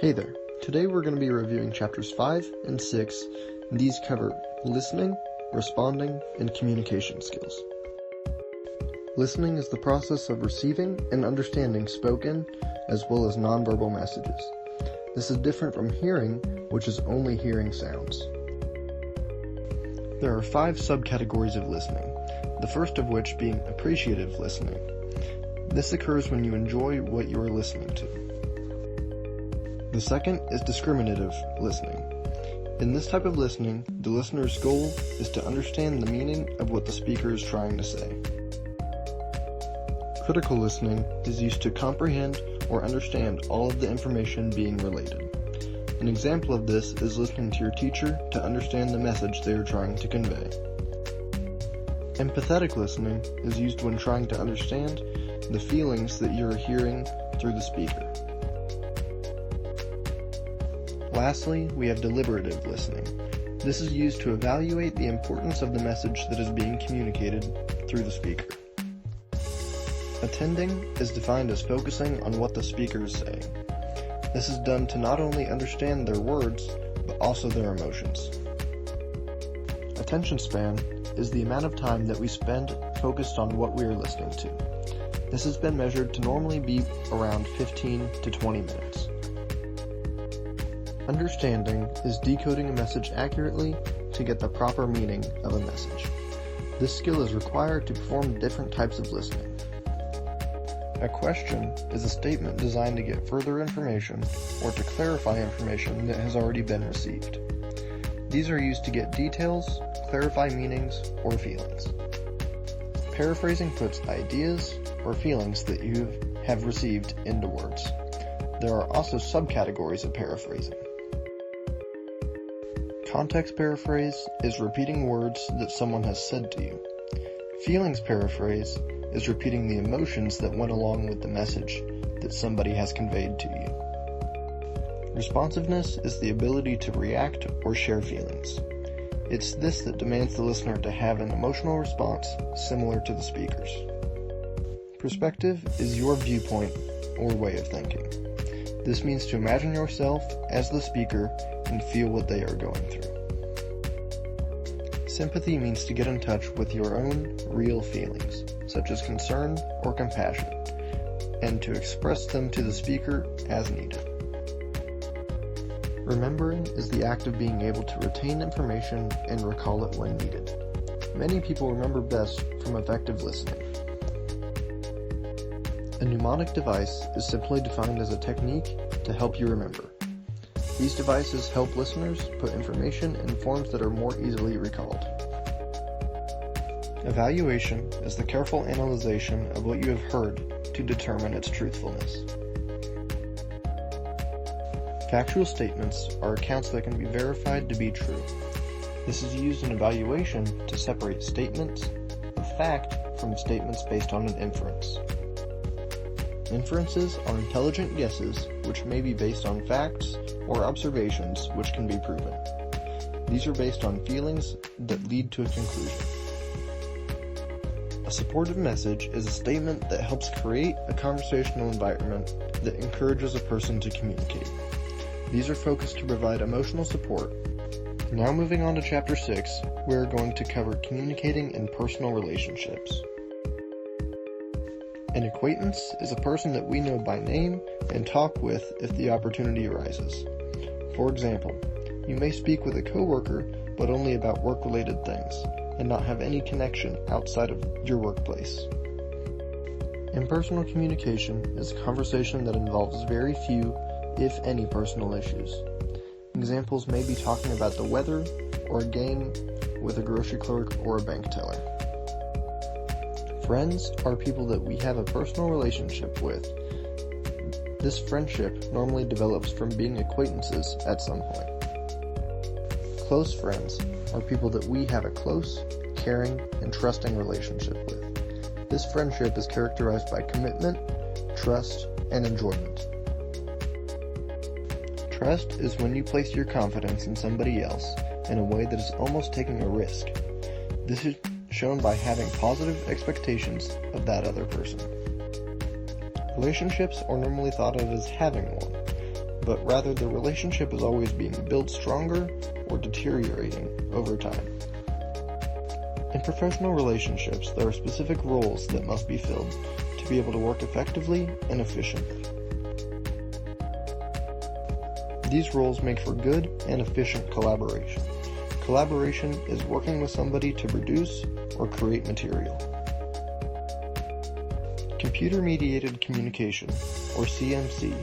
Hey there, today we're going to be reviewing chapters 5 and 6, and these cover listening, responding, and communication skills. Listening is the process of receiving and understanding spoken as well as nonverbal messages. This is different from hearing, which is only hearing sounds. There are 5 subcategories of listening, the first of which being appreciative listening. This occurs when you enjoy what you are listening to. The second is discriminative listening. In this type of listening, the listener's goal is to understand the meaning of what the speaker is trying to say. Critical listening is used to comprehend or understand all of the information being related. An example of this is listening to your teacher to understand the message they are trying to convey. Empathetic listening is used when trying to understand the feelings that you are hearing through the speaker. Lastly, we have deliberative listening. This is used to evaluate the importance of the message that is being communicated through the speaker. Attending is defined as focusing on what the speaker is saying. This is done to not only understand their words, but also their emotions. Attention span is the amount of time that we spend focused on what we are listening to. This has been measured to normally be around 15 to 20 minutes. Understanding is decoding a message accurately to get the proper meaning of a message. This skill is required to perform different types of listening. A question is a statement designed to get further information or to clarify information that has already been received. These are used to get details, clarify meanings, or feelings. Paraphrasing puts ideas or feelings that you have received into words. There are also subcategories of paraphrasing. Context paraphrase is repeating words that someone has said to you. Feelings paraphrase is repeating the emotions that went along with the message that somebody has conveyed to you. Responsiveness is the ability to react or share feelings. It's this that demands the listener to have an emotional response similar to the speaker's. Perspective is your viewpoint or way of thinking. This means to imagine yourself as the speaker and feel what they are going through. Sympathy means to get in touch with your own real feelings, such as concern or compassion, and to express them to the speaker as needed. Remembering is the act of being able to retain information and recall it when needed. Many people remember best from effective listening. A mnemonic device is simply defined as a technique to help you remember. These devices help listeners put information in forms that are more easily recalled. Evaluation is the careful analyzation of what you have heard to determine its truthfulness. Factual statements are accounts that can be verified to be true. This is used in evaluation to separate statements of fact from statements based on an inference. Inferences are intelligent guesses which may be based on facts or observations which can be proven. These are based on feelings that lead to a conclusion. A supportive message is a statement that helps create a conversational environment that encourages a person to communicate. These are focused to provide emotional support. Now moving on to chapter 6, we are going to cover communicating in personal relationships. An acquaintance is a person that we know by name and talk with if the opportunity arises. For example, you may speak with a coworker but only about work-related things and not have any connection outside of your workplace. Impersonal communication is a conversation that involves very few, if any, personal issues. Examples may be talking about the weather or a game with a grocery clerk or a bank teller. Friends are people that we have a personal relationship with. This friendship normally develops from being acquaintances at some point. Close friends are people that we have a close, caring, and trusting relationship with. This friendship is characterized by commitment, trust, and enjoyment. Trust is when you place your confidence in somebody else in a way that is almost taking a risk. This is shown by having positive expectations of that other person. Relationships are normally thought of as having one. but rather the relationship is always being built stronger or deteriorating over time. In professional relationships, there are specific roles that must be filled to be able to work effectively and efficiently. These roles make for good and efficient collaboration. Collaboration is working with somebody to produce or create material. Computer-mediated communication, or CMC,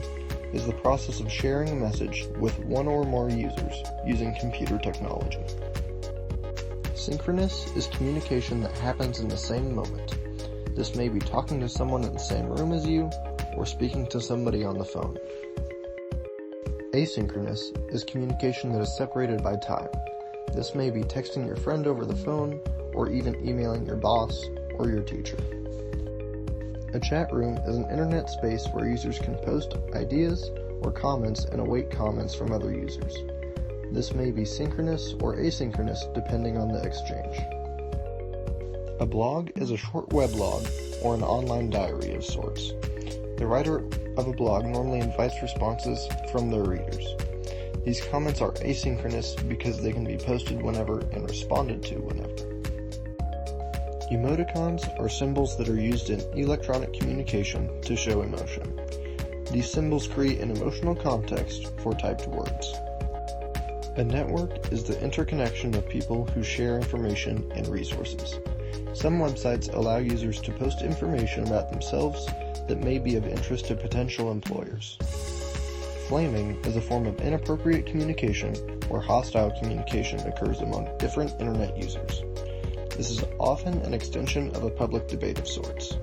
is the process of sharing a message with one or more users using computer technology. Synchronous is communication that happens in the same moment. This may be talking to someone in the same room as you, or speaking to somebody on the phone. Asynchronous is communication that is separated by time. This may be texting your friend over the phone, or even emailing your boss or your teacher. A chat room is an internet space where users can post ideas or comments and await comments from other users. This may be synchronous or asynchronous depending on the exchange. A blog is a short weblog or an online diary of sorts. The writer of a blog normally invites responses from their readers. These comments are asynchronous because they can be posted whenever and responded to whenever. Emoticons are symbols that are used in electronic communication to show emotion. These symbols create an emotional context for typed words. A network is the interconnection of people who share information and resources. Some websites allow users to post information about themselves that may be of interest to potential employers. Flaming is a form of inappropriate communication where hostile communication occurs among different internet users. This is often an extension of a public debate of sorts.